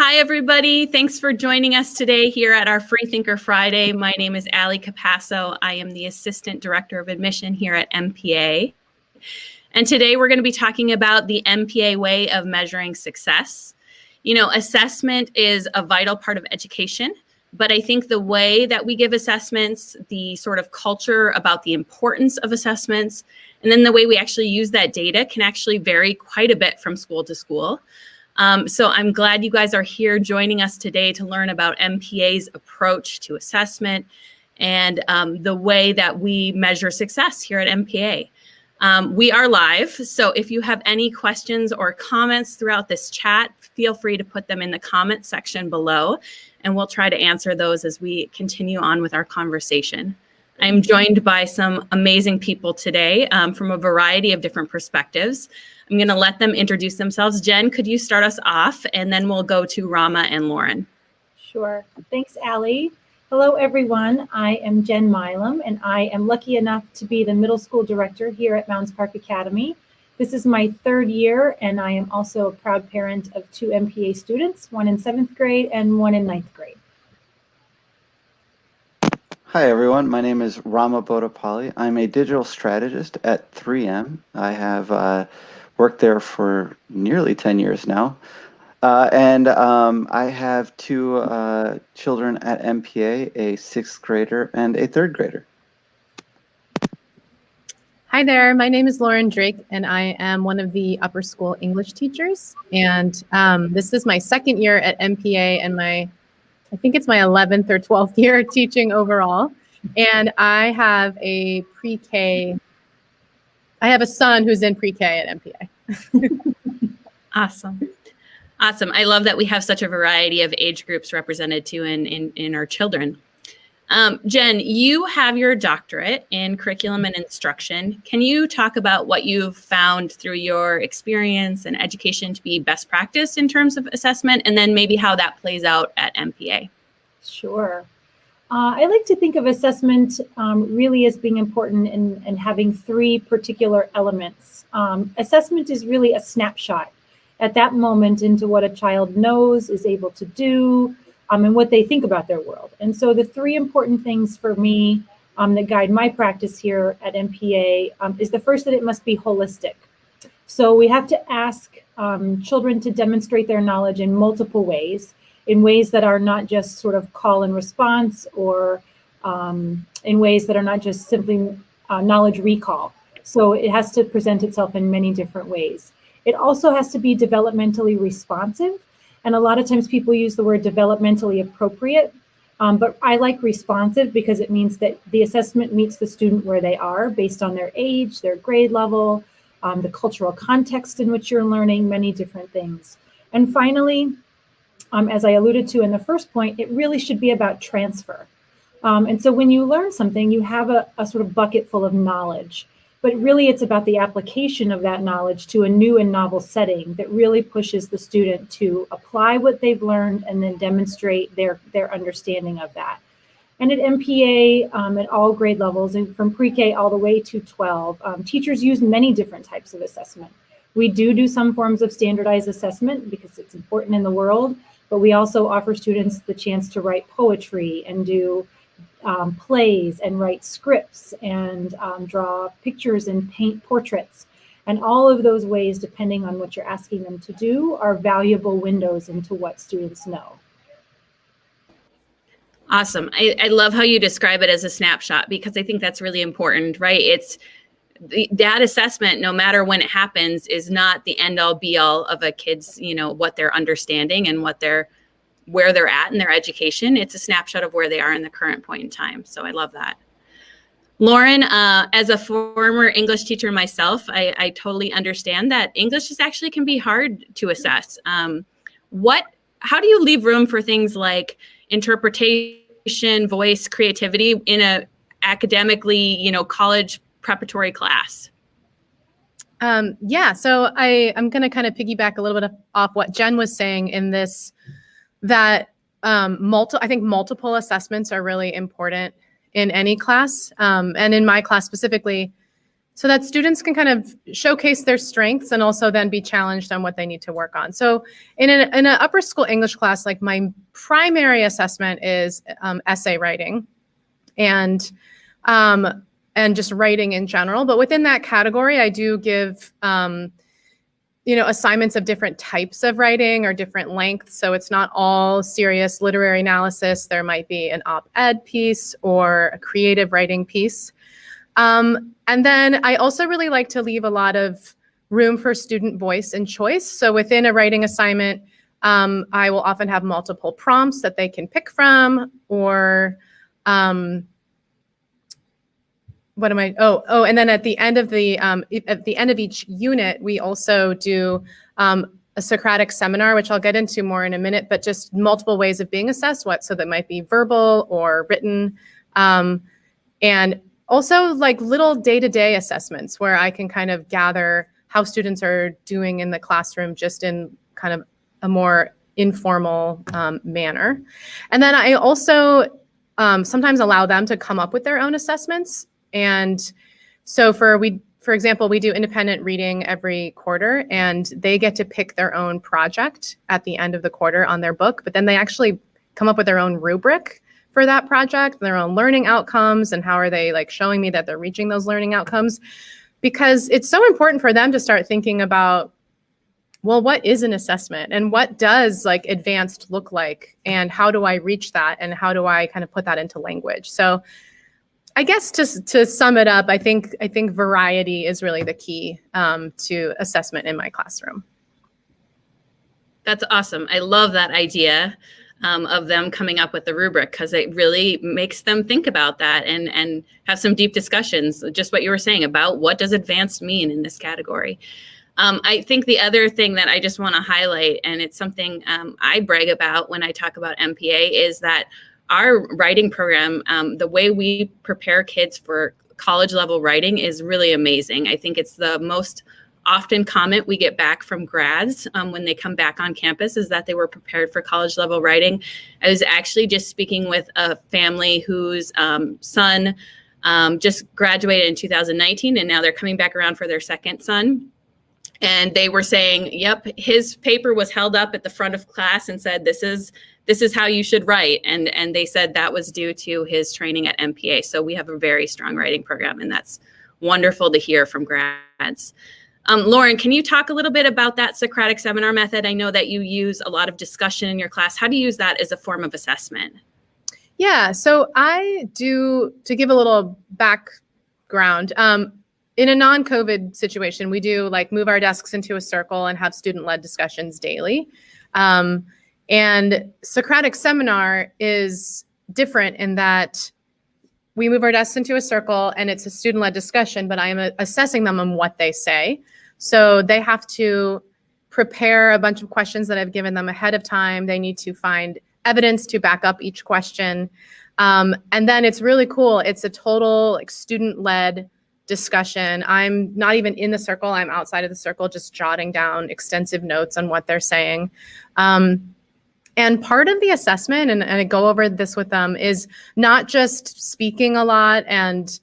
Hi, everybody. Thanks for joining us today here at our Freethinker Friday. My name is Ali Capasso. I am the Assistant Director of Admission here at MPA. And today we're going to be talking about the MPA way of measuring success. You know, assessment is a vital part of education, but I think the way that we give assessments, the sort of culture about the importance of assessments, and then the way we actually use that data can actually vary quite a bit from school to school. So I'm glad you guys are here joining us today to learn about MPA's approach to assessment and the way that we measure success here at MPA. We are live, so if you have any questions or comments throughout this chat, feel free to put them in the comment section below, and we'll try to answer those as we continue on with our conversation. I'm joined by some amazing people today from a variety of different perspectives. I'm going to let them introduce themselves. Jen, could you start us off, and then we'll go to Rama and Lauren. Sure. Thanks, Ali. Hello, everyone. I am Jenn Milam, and I am lucky enough to be the middle school director here at Mounds Park Academy. This is my third year, and I am also a proud parent of two MPA students, one in 7th grade and one in 9th grade. Hi, everyone. My name is Rama Boddipalli. I'm a digital strategist at 3M. I have worked there for nearly 10 years now. I have two children at MPA, a 6th grader and a 3rd grader. Hi there, my name is Lauren Drake, and I am one of the upper school English teachers. And this is my 2nd year at MPA, and I think it's my 11th or 12th year teaching overall. And I have a pre-K, I have a son who's in pre-K at MPA. Awesome. Awesome. I love that we have such a variety of age groups represented too in our children. Jen, you have your doctorate in curriculum and instruction. Can you talk about what you've found through your experience and education to be best practice in terms of assessment, and then maybe how that plays out at MPA? Sure. I like to think of assessment really as being important and having 3 particular elements. Assessment is really a snapshot at that moment into what a child knows, is able to do, and what they think about their world. And so the 3 important things for me that guide my practice here at MPA is the first, that it must be holistic. So we have to ask children to demonstrate their knowledge in multiple ways, in ways that are not just sort of call and response, or in ways that are not just simply knowledge recall. So it has to present itself in many different ways. It also has to be developmentally responsive. And a lot of times people use the word developmentally appropriate, but I like responsive because it means that the assessment meets the student where they are based on their age, their grade level, the cultural context in which you're learning, many different things. And finally, as I alluded to in the first point, it really should be about transfer. And so when you learn something, you have a sort of bucket full of knowledge, but really it's about the application of that knowledge to a new and novel setting that really pushes the student to apply what they've learned and then demonstrate their understanding of that. And at MPA, at all grade levels, and from pre-K all the way to 12, teachers use many different types of assessment. We do some forms of standardized assessment because it's important in the world, but we also offer students the chance to write poetry and do plays and write scripts and draw pictures and paint portraits. And all of those ways, depending on what you're asking them to do, are valuable windows into what students know. Awesome. I love how you describe it as a snapshot, because I think that's really important, right? It's that assessment, no matter when it happens, is not the end all be all of a kid's, what they're understanding and where they're at in their education. It's a snapshot of where they are in the current point in time. So I love that. Lauren, as a former English teacher myself, I totally understand that English actually can be hard to assess. How do you leave room for things like interpretation, voice, creativity in a academically, college preparatory class? Yeah, so I'm going to kind of piggyback a little bit off what Jen was saying in this, that I think multiple assessments are really important in any class. And in my class specifically, so that students can kind of showcase their strengths and also then be challenged on what they need to work on. So in an upper school English class, like my primary assessment is essay writing and just writing in general. But within that category, I do give assignments of different types of writing or different lengths. So it's not all serious literary analysis. There might be an op-ed piece or a creative writing piece. And then I also really like to leave a lot of room for student voice and choice. So within a writing assignment, I will often have multiple prompts that they can pick from, or and then at the end of each unit, we also do a Socratic seminar, which I'll get into more in a minute, but just multiple ways of being assessed. So that might be verbal or written, and also like little day-to-day assessments where I can kind of gather how students are doing in the classroom, just in kind of a more informal manner. And then I also sometimes allow them to come up with their own assessments. And so for example, we do independent reading every quarter, and they get to pick their own project at the end of the quarter on their book, but then they actually come up with their own rubric for that project, their own learning outcomes, and how are they like showing me that they're reaching those learning outcomes. Because it's so important for them to start thinking about, well, what is an assessment and what does like advanced look like, and how do I reach that, and how do I kind of put that into language? So I guess to sum it up, I think variety is really the key to assessment in my classroom. That's awesome. I love that idea of them coming up with the rubric, because it really makes them think about that and have some deep discussions, just what you were saying about what does advanced mean in this category. I think the other thing that I just want to highlight, and it's something I brag about when I talk about MPA, is that our writing program, the way we prepare kids for college level writing is really amazing. I think it's the most often comment we get back from grads when they come back on campus is that they were prepared for college level writing. I was actually just speaking with a family whose son just graduated in 2019, and now they're coming back around for their second son. And they were saying, yep, his paper was held up at the front of class and said, this is how you should write. And they said that was due to his training at MPA. So we have a very strong writing program, and that's wonderful to hear from grads. Lauren, can you talk a little bit about that Socratic seminar method? I know that you use a lot of discussion in your class. How do you use that as a form of assessment? Yeah, so I do, to give a little background, in a non-COVID situation, we do like move our desks into a circle and have student-led discussions daily. And Socratic seminar is different in that we move our desks into a circle and it's a student-led discussion, but I am assessing them on what they say. So they have to prepare a bunch of questions that I've given them ahead of time. They need to find evidence to back up each question. And then it's really cool. It's a total like student-led discussion. I'm not even in the circle. I'm outside of the circle, just jotting down extensive notes on what they're saying. And part of the assessment, and I go over this with them, is not just speaking a lot and,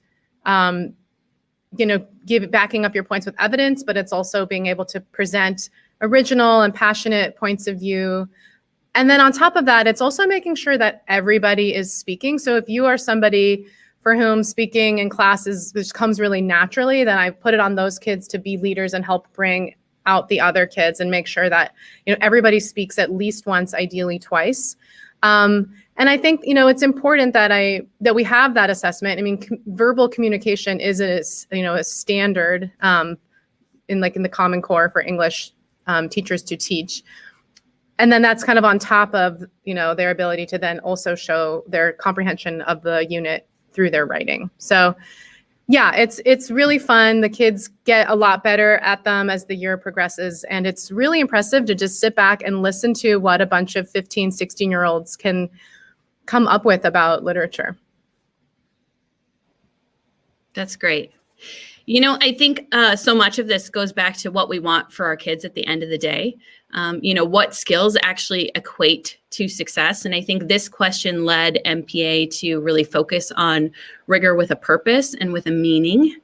backing up your points with evidence, but it's also being able to present original and passionate points of view. And then on top of that, it's also making sure that everybody is speaking. So if you are somebody for whom speaking in classes just comes really naturally, then I put it on those kids to be leaders and help bring out the other kids and make sure that everybody speaks at least once, ideally twice. And I think it's important that we have that assessment. I mean, verbal communication is a standard in the Common Core for English teachers to teach. And then that's kind of on top of their ability to then also show their comprehension of the unit through their writing. So yeah, it's really fun. The kids get a lot better at them as the year progresses. And it's really impressive to just sit back and listen to what a bunch of 15, 16-year-olds can come up with about literature. That's great. I think so much of this goes back to what we want for our kids at the end of the day. What skills actually equate to success. And I think this question led MPA to really focus on rigor with a purpose and with a meaning.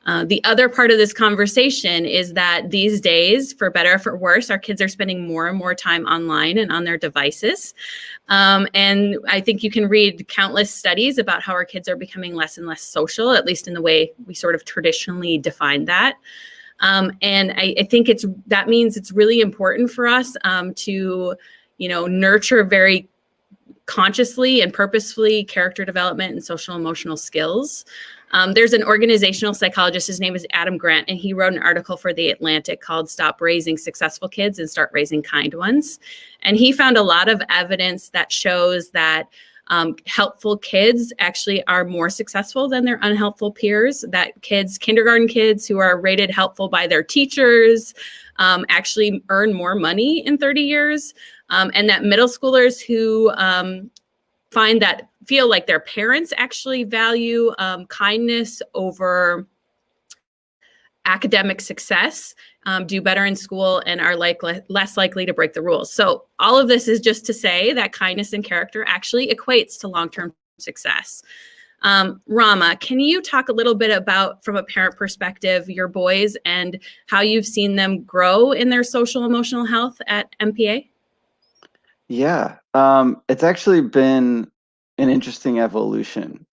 The other part of this conversation is that these days, for better or for worse, our kids are spending more and more time online and on their devices. And I think you can read countless studies about how our kids are becoming less and less social, at least in the way we sort of traditionally define that. And I think that means it's really important for us to, nurture very consciously and purposefully character development and social emotional skills. There's an organizational psychologist, his name is Adam Grant, and he wrote an article for The Atlantic called Stop Raising Successful Kids and Start Raising Kind Ones. And he found a lot of evidence that shows that helpful kids actually are more successful than their unhelpful peers, that kindergarten kids who are rated helpful by their teachers actually earn more money in 30 years, and that middle schoolers who feel like their parents actually value kindness over academic success, do better in school, and are less likely to break the rules. So all of this is just to say that kindness and character actually equates to long-term success. Rama, can you talk a little bit about, from a parent perspective, your boys and how you've seen them grow in their social emotional health at MPA? Yeah, it's actually been an interesting evolution.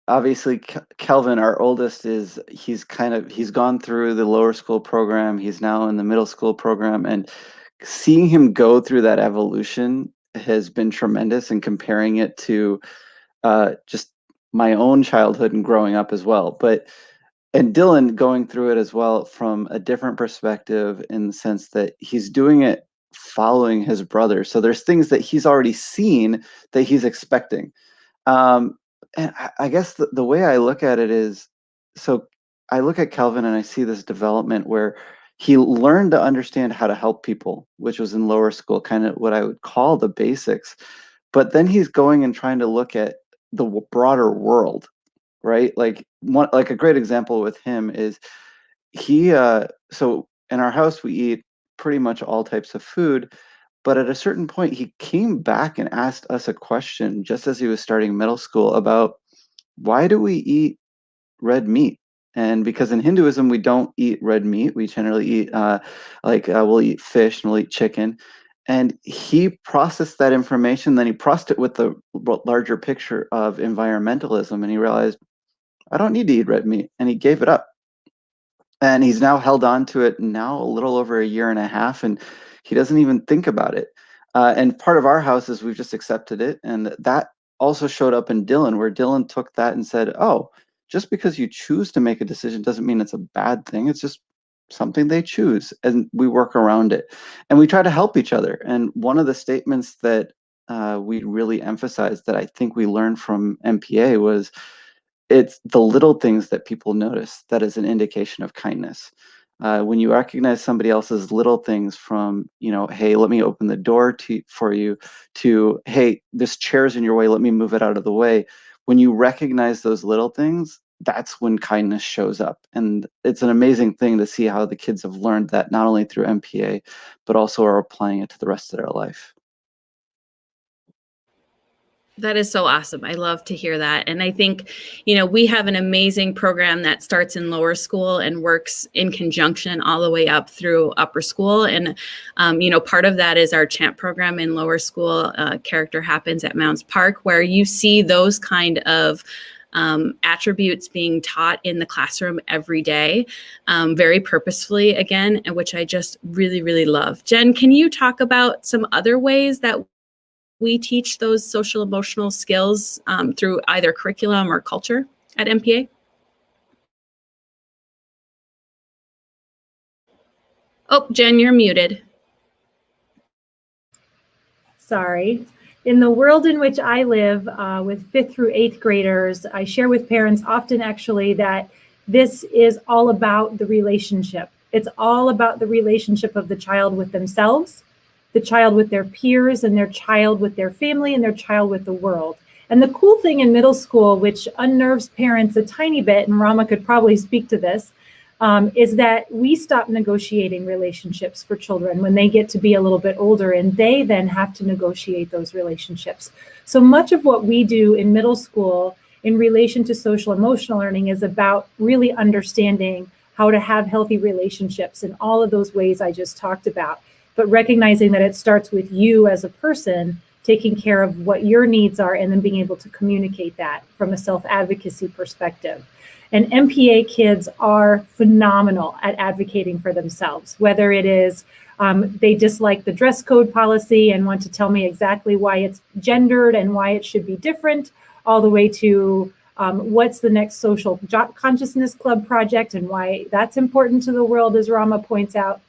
Obviously, Kelvin, our oldest, he's gone through the lower school program. He's now in the middle school program, and seeing him go through that evolution has been tremendous, and comparing it to just my own childhood and growing up as well. And Dylan going through it as well from a different perspective, in the sense that he's doing it following his brother. So there's things that he's already seen that he's expecting. And I guess the way I look at it is, so I look at Kelvin and I see this development where he learned to understand how to help people, which was in lower school, kind of what I would call the basics. But then he's going and trying to look at the broader world, right? Like a great example with him is so in our house we eat pretty much all types of food. But at a certain point, he came back and asked us a question just as he was starting middle school about, why do we eat red meat? And because in Hinduism, we don't eat red meat. We generally eat, we'll eat fish and we'll eat chicken. And he processed that information, then he processed it with the larger picture of environmentalism. And he realized, I don't need to eat red meat. And he gave it up. And he's now held on to it now a little over a year and a half. And he doesn't even think about it. And part of our house is we've just accepted it. And that also showed up in Dylan, where Dylan took that and said, oh, just because you choose to make a decision doesn't mean it's a bad thing. It's just something they choose. And we work around it. And we try to help each other. And one of the statements that we really emphasized that I think we learned from MPA was, it's the little things that people notice that is an indication of kindness. When you recognize somebody else's little things, from, hey, let me open the door for you, to, hey, this chair's in your way, let me move it out of the way. When you recognize those little things, that's when kindness shows up. And it's an amazing thing to see how the kids have learned that, not only through MPA, but also are applying it to the rest of their life. That is so awesome. I love to hear that. And I think, we have an amazing program that starts in lower school and works in conjunction all the way up through upper school. And, part of that is our CHAMP program in lower school. Character Happens at Mounds Park, where you see those kind of attributes being taught in the classroom every day, very purposefully, again, which I just really, really love. Jenn, can you talk about some other ways that we teach those social emotional skills through either curriculum or culture at MPA? Oh, Jenn, you're muted. Sorry. In the world in which I live, with 5th through 8th graders, I share with parents often actually that this is all about the relationship. It's all about the relationship of the child with themselves, the child with their peers, and their child with their family, and their child with the world. And the cool thing in middle school, which unnerves parents a tiny bit, and Rama could probably speak to this, is that we stop negotiating relationships for children when they get to be a little bit older, and they then have to negotiate those relationships. So much of what we do in middle school in relation to social emotional learning is about really understanding how to have healthy relationships in all of those ways I just talked about, but recognizing that it starts with you as a person taking care of what your needs are and then being able to communicate that from a self-advocacy perspective. And MPA kids are phenomenal at advocating for themselves, whether it is they dislike the dress code policy and want to tell me exactly why it's gendered and why it should be different, all the way to what's the next social consciousness club project and why that's important to the world, as Rama points out.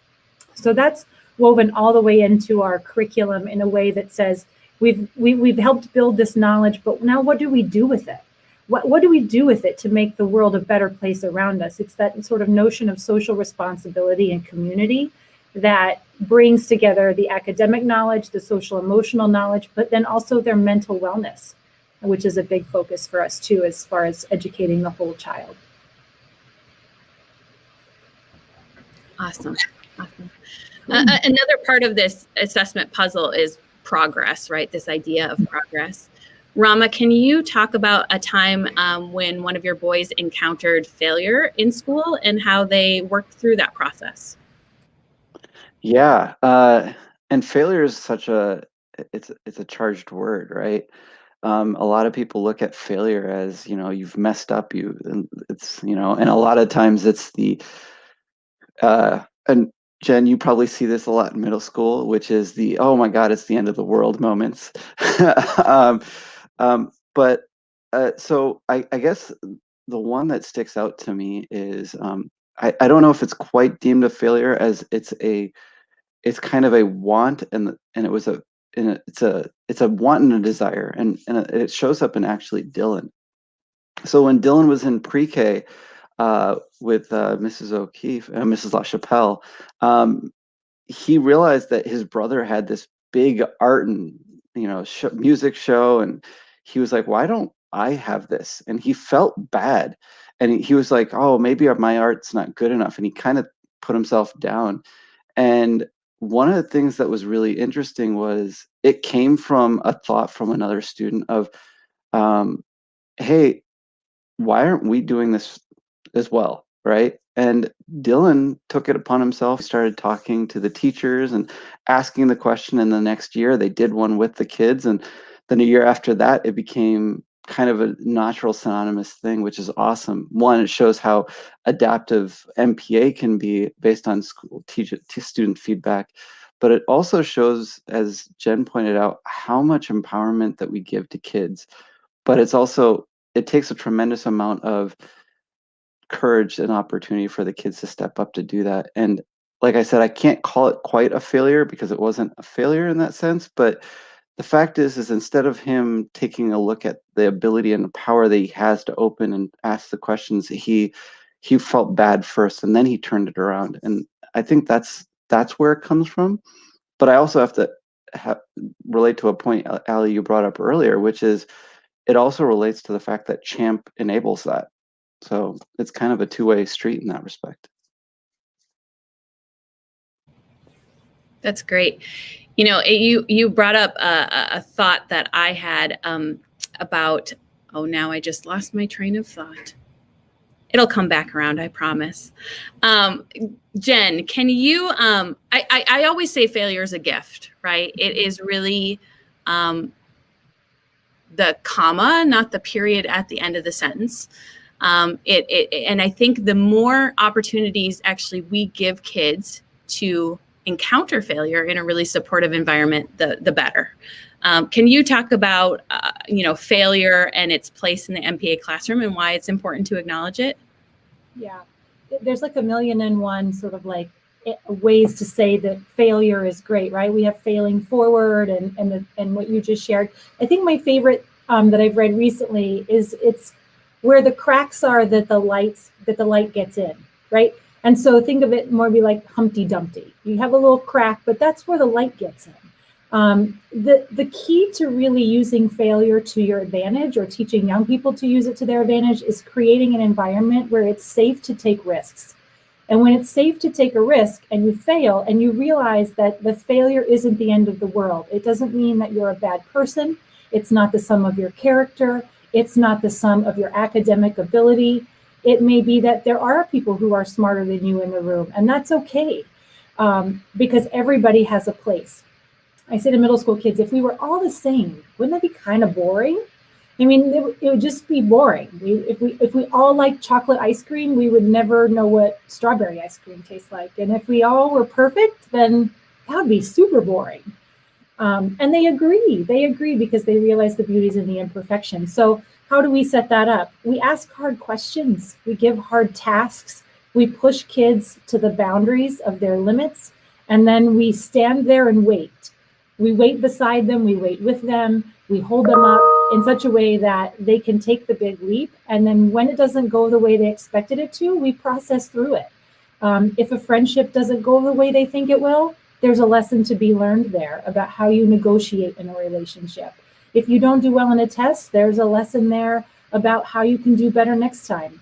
So that's woven all the way into our curriculum in a way that says we've helped build this knowledge, but now what do we do with it? What do we do with it to make the world a better place around us? It's that sort of notion of social responsibility and community that brings together the academic knowledge, the social emotional knowledge, but then also their mental wellness, which is a big focus for us too, as far as educating the whole child. Awesome. Another part of this assessment puzzle is progress, right? This idea of progress. Rama, can you talk about a time when one of your boys encountered failure in school and how they worked through that process? Yeah, and failure is such it's a charged word, right? A lot of people look at failure as, you've messed up, and a lot of times it's and Jen, you probably see this a lot in middle school, which is oh my God, it's the end of the world moments. But so I guess the one that sticks out to me is I don't know if it's quite deemed a failure, as it's kind of a want, and it's a want and a desire, and it shows up in actually Dylan. So when Dylan was in pre-K with Mrs. O'Keefe, Mrs. LaChapelle, he realized that his brother had this big art and music show, and he was like, why don't I have this? And he felt bad, and he was like, oh, maybe my art's not good enough, and he kind of put himself down. And one of the things that was really interesting was it came from a thought from another student of, hey, why aren't we doing this as well, right? And Dylan took it upon himself, started talking to the teachers and asking the question. And the next year they did one with the kids. And then a year after that, it became kind of a natural synonymous thing, which is awesome. One, it shows how adaptive MPA can be based on school student feedback. But it also shows, as Jen pointed out, how much empowerment that we give to kids. But it takes a tremendous amount of courage and opportunity for the kids to step up to do that. And like I said, I can't call it quite a failure because it wasn't a failure in that sense. But the fact is instead of him taking a look at the ability and the power that he has to open and ask the questions, he felt bad first, and then he turned it around. And I think that's where it comes from. But I also have to relate to a point, Ali, you brought up earlier, which is it also relates to the fact that Champ enables that. So it's kind of a two-way street in that respect. That's great. You brought up a thought that I had about, now I just lost my train of thought. It'll come back around, I promise. Jen, can you, I always say failure is a gift, right? It is really the comma, not the period at the end of the sentence. And I think the more opportunities actually we give kids to encounter failure in a really supportive environment, the better. Can you talk about, failure and its place in the MPA classroom and why it's important to acknowledge it? Yeah, there's like 1,000,001 sort of like ways to say that failure is great, right? We have failing forward and what you just shared. I think my favorite that I've read recently is it's where the cracks are that the light gets in, right? And so think of it more be like Humpty Dumpty. You have a little crack, but that's where the light gets in. The key to really using failure to your advantage, or teaching young people to use it to their advantage, is creating an environment where it's safe to take risks. And when it's safe to take a risk and you fail and you realize that the failure isn't the end of the world, it doesn't mean that you're a bad person. It's not the sum of your character. It's not the sum of your academic ability. It may be that there are people who are smarter than you in the room, and that's okay, because everybody has a place. I say to middle school kids, if we were all the same, wouldn't that be kind of boring? I mean, it would just be boring. If we all liked chocolate ice cream, we would never know what strawberry ice cream tastes like. And if we all were perfect, then that would be super boring. And they agree. They agree because they realize the beauties in the imperfections. So how do we set that up? We ask hard questions. We give hard tasks. We push kids to the boundaries of their limits. And then we stand there and wait. We wait beside them, we wait with them, we hold them up in such a way that they can take the big leap. And then when it doesn't go the way they expected it to, we process through it. If a friendship doesn't go the way they think it will, there's a lesson to be learned there about how you negotiate in a relationship. If you don't do well in a test, there's a lesson there about how you can do better next time.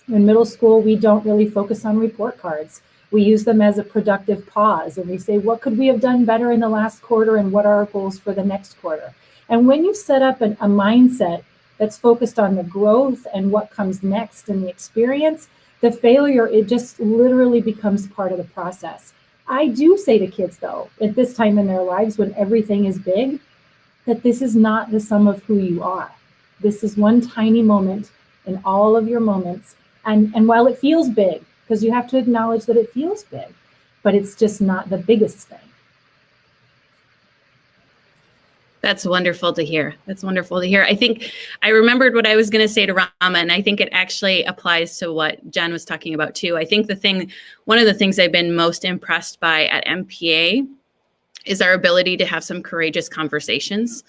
In middle school, we don't really focus on report cards. We use them as a productive pause, and we say, what could we have done better in the last quarter, and what are our goals for the next quarter? And when you set up a mindset that's focused on the growth and what comes next in the experience, the failure, it just literally becomes part of the process. I do say to kids, though, at this time in their lives when everything is big, that this is not the sum of who you are. This is one tiny moment in all of your moments. And while it feels big, because you have to acknowledge that it feels big, but it's just not the biggest thing. That's wonderful to hear. That's wonderful to hear. I think I remembered what I was going to say to Rama, and I think it actually applies to what Jenn was talking about too. I think one of the things I've been most impressed by at MPA is our ability to have some courageous conversations.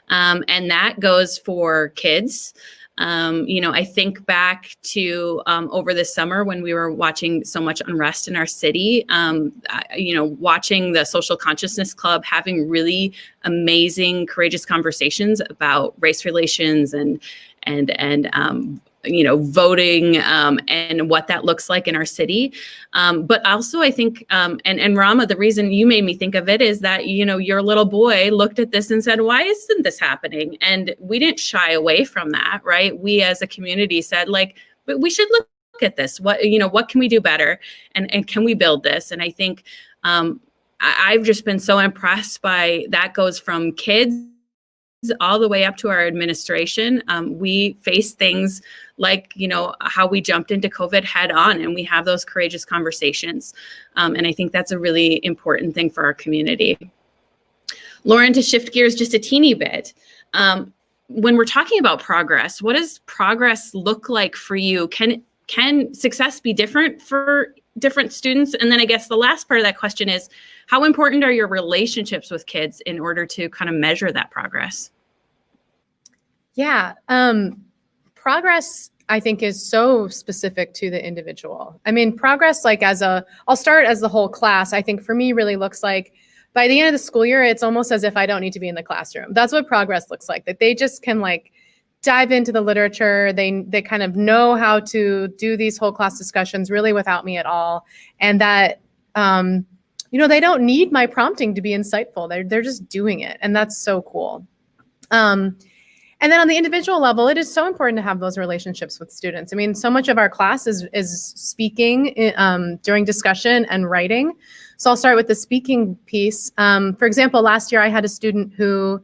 And that goes for kids. I think back to over the summer when we were watching so much unrest in our city, watching the Social Consciousness Club having really amazing, courageous conversations about race relations and voting and what that looks like in our city. But also I think, and Rama, the reason you made me think of it is that, your little boy looked at this and said, why isn't this happening? And we didn't shy away from that, right? We as a community said but we should look at this. What can we do better? And can we build this? And I think I've just been so impressed by that. Goes from kids all the way up to our administration. We face things like, how we jumped into COVID head on, and we have those courageous conversations. And I think that's a really important thing for our community. Lauren, to shift gears just a teeny bit, when we're talking about progress, what does progress look like for you? Can success be different for different students? And then I guess the last part of that question is, how important are your relationships with kids in order to kind of measure that progress? Yeah, progress, I think, is so specific to the individual. I mean, progress, I'll start as the whole class, I think for me really looks like by the end of the school year, it's almost as if I don't need to be in the classroom. That's what progress looks like, that they just can dive into the literature. They kind of know how to do these whole class discussions really without me at all. And that, they don't need my prompting to be insightful. They're just doing it. And that's so cool. And then on the individual level, it is so important to have those relationships with students. I mean, so much of our class is speaking during discussion and writing. So I'll start with the speaking piece. For example, last year I had a student who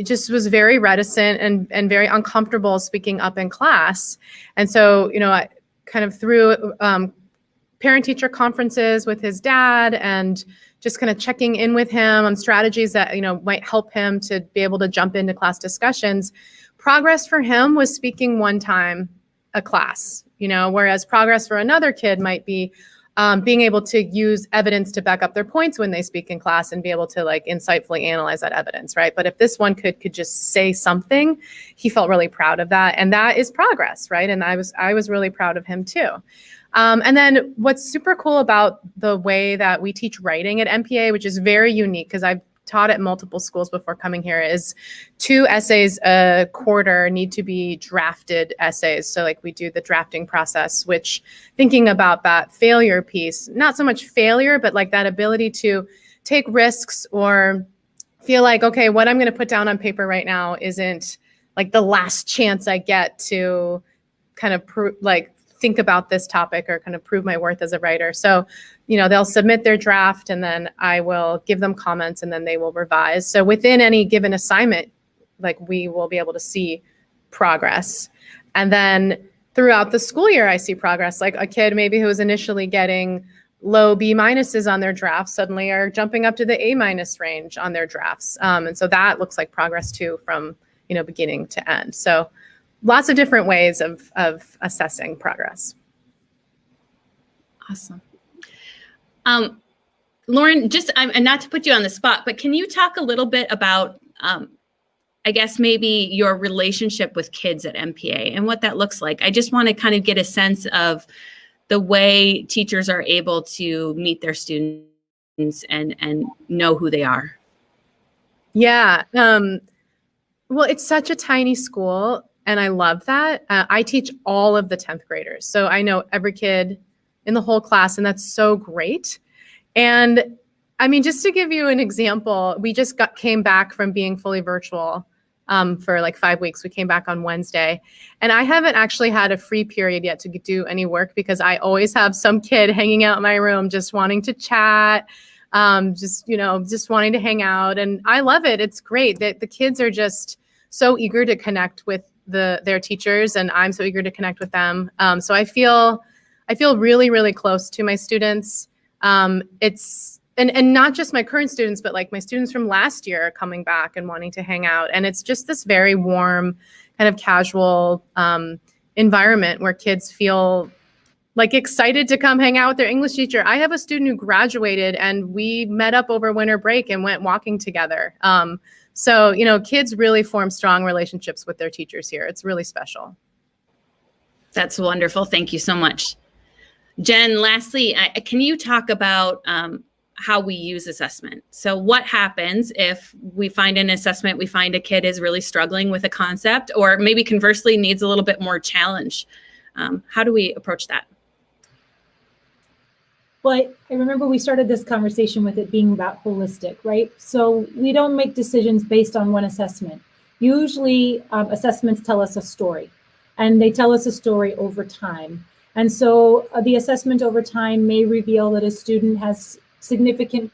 just was very reticent and very uncomfortable speaking up in class. And so, I kind of through parent-teacher conferences with his dad and just kind of checking in with him on strategies that, might help him to be able to jump into class discussions. Progress for him was speaking one time a class, whereas progress for another kid might be being able to use evidence to back up their points when they speak in class and be able to insightfully analyze that evidence, right? But if this one could just say something, he felt really proud of that. And that is progress, right? And I was really proud of him too. And then what's super cool about the way that we teach writing at MPA, which is very unique because I've taught at multiple schools before coming here, is 2 essays a quarter need to be drafted essays. So we do the drafting process, which thinking about that failure piece, not so much failure, but that ability to take risks or feel okay, what I'm going to put down on paper right now isn't like the last chance I get to kind of think about this topic or kind of prove my worth as a writer. So, they'll submit their draft and then I will give them comments and then they will revise. So within any given assignment, like we will be able to see progress. And then throughout the school year, I see progress. Like a kid maybe who was initially getting low B minuses on their drafts suddenly are jumping up to the A minus range on their drafts. And so that looks like progress too from, beginning to end. So lots of different ways of assessing progress. Awesome. Lauren, and not to put you on the spot, but can you talk a little bit about, I guess maybe your relationship with kids at MPA and what that looks like? I just want to kind of get a sense of the way teachers are able to meet their students and know who they are. Yeah. Well, it's such a tiny school and I love that. I teach all of the 10th graders. So I know every kid in the whole class and that's so great. And I mean, just to give you an example, we just came back from being fully virtual for like 5 weeks. We came back on Wednesday and I haven't actually had a free period yet to do any work because I always have some kid hanging out in my room just wanting to chat, just wanting to hang out. And I love it. It's great that the kids are just so eager to connect with their teachers and I'm so eager to connect with them. So I feel really, really close to my students. It's and not just my current students, but like my students from last year are coming back and wanting to hang out. And it's just this very warm, kind of casual environment where kids feel like excited to come hang out with their English teacher. I have a student who graduated and we met up over winter break and went walking together. So, kids really form strong relationships with their teachers here. It's really special. That's wonderful. Thank you so much. Jenn, lastly, can you talk about how we use assessment? So what happens if we find an assessment, we find a kid is really struggling with a concept, or maybe conversely needs a little bit more challenge? How do we approach that? Well, I remember we started this conversation with it being about holistic, right? So we don't make decisions based on one assessment. Usually assessments tell us a story, and they tell us a story over time. And so the assessment over time may reveal that a student has significant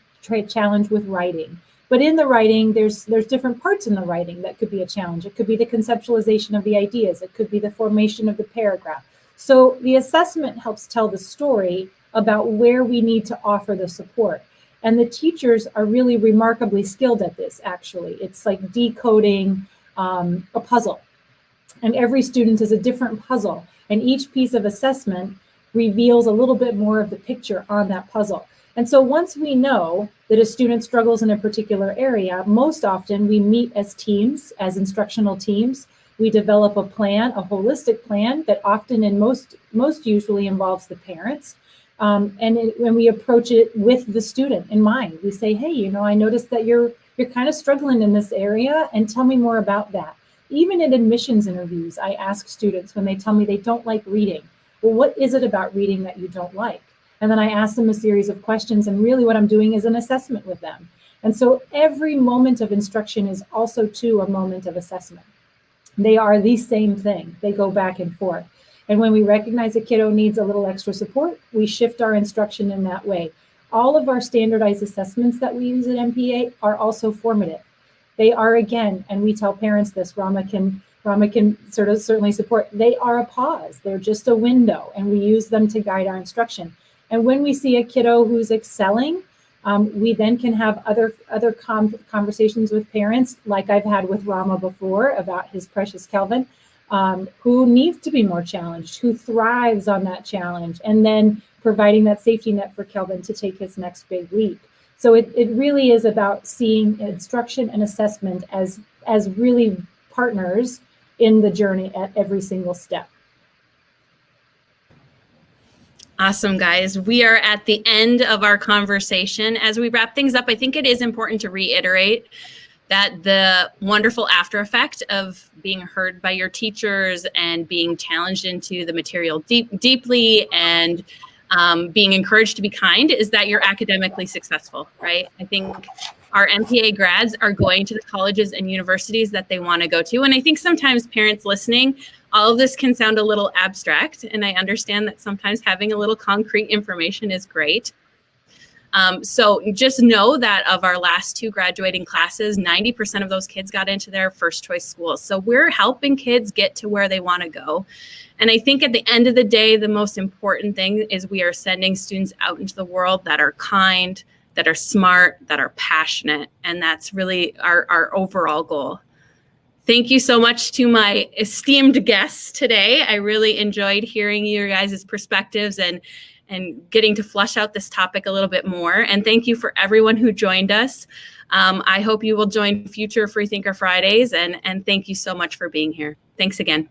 challenge with writing. But in the writing, there's different parts in the writing that could be a challenge. It could be the conceptualization of the ideas. It could be the formation of the paragraph. So the assessment helps tell the story about where we need to offer the support. And the teachers are really remarkably skilled at this, actually. It's like decoding a puzzle. And every student is a different puzzle. And each piece of assessment reveals a little bit more of the picture on that puzzle. And so once we know that a student struggles in a particular area, most often we meet as teams, as instructional teams. We develop a plan, a holistic plan that often and most usually involves the parents. When we approach it with the student in mind, we say, hey, I noticed that you're kind of struggling in this area, and tell me more about that. Even in admissions interviews, I ask students when they tell me they don't like reading, well, what is it about reading that you don't like? And then I ask them a series of questions, and really what I'm doing is an assessment with them. And so every moment of instruction is also too a moment of assessment. They are the same thing. They go back and forth. And when we recognize a kiddo needs a little extra support, we shift our instruction in that way. All of our standardized assessments that we use at MPA are also formative. They are, again, and we tell parents this, Rama can certainly support, they are a pause. They're just a window, and we use them to guide our instruction. And when we see a kiddo who's excelling, we then can have other conversations with parents, like I've had with Rama before about his precious Kelvin, who needs to be more challenged, who thrives on that challenge, and then providing that safety net for Kelvin to take his next big leap. So it really is about seeing instruction and assessment as really partners in the journey at every single step. Awesome, guys. We are at the end of our conversation. As we wrap things up, I think it is important to reiterate that the wonderful after effect of being heard by your teachers and being challenged into the material deeply and being encouraged to be kind is that you're academically successful, right? I think our MPA grads are going to the colleges and universities that they want to go to. And I think sometimes parents listening, all of this can sound a little abstract, and I understand that sometimes having a little concrete information is great. So just know that of our last 2 graduating classes, 90% of those kids got into their first choice schools. So we're helping kids get to where they want to go. And I think at the end of the day, the most important thing is we are sending students out into the world that are kind, that are smart, that are passionate. And that's really our overall goal. Thank you so much to my esteemed guests today. I really enjoyed hearing your guys' perspectives and getting to flush out this topic a little bit more. And thank you for everyone who joined us. I hope you will join future Freethinker Fridays, and thank you so much for being here. Thanks again.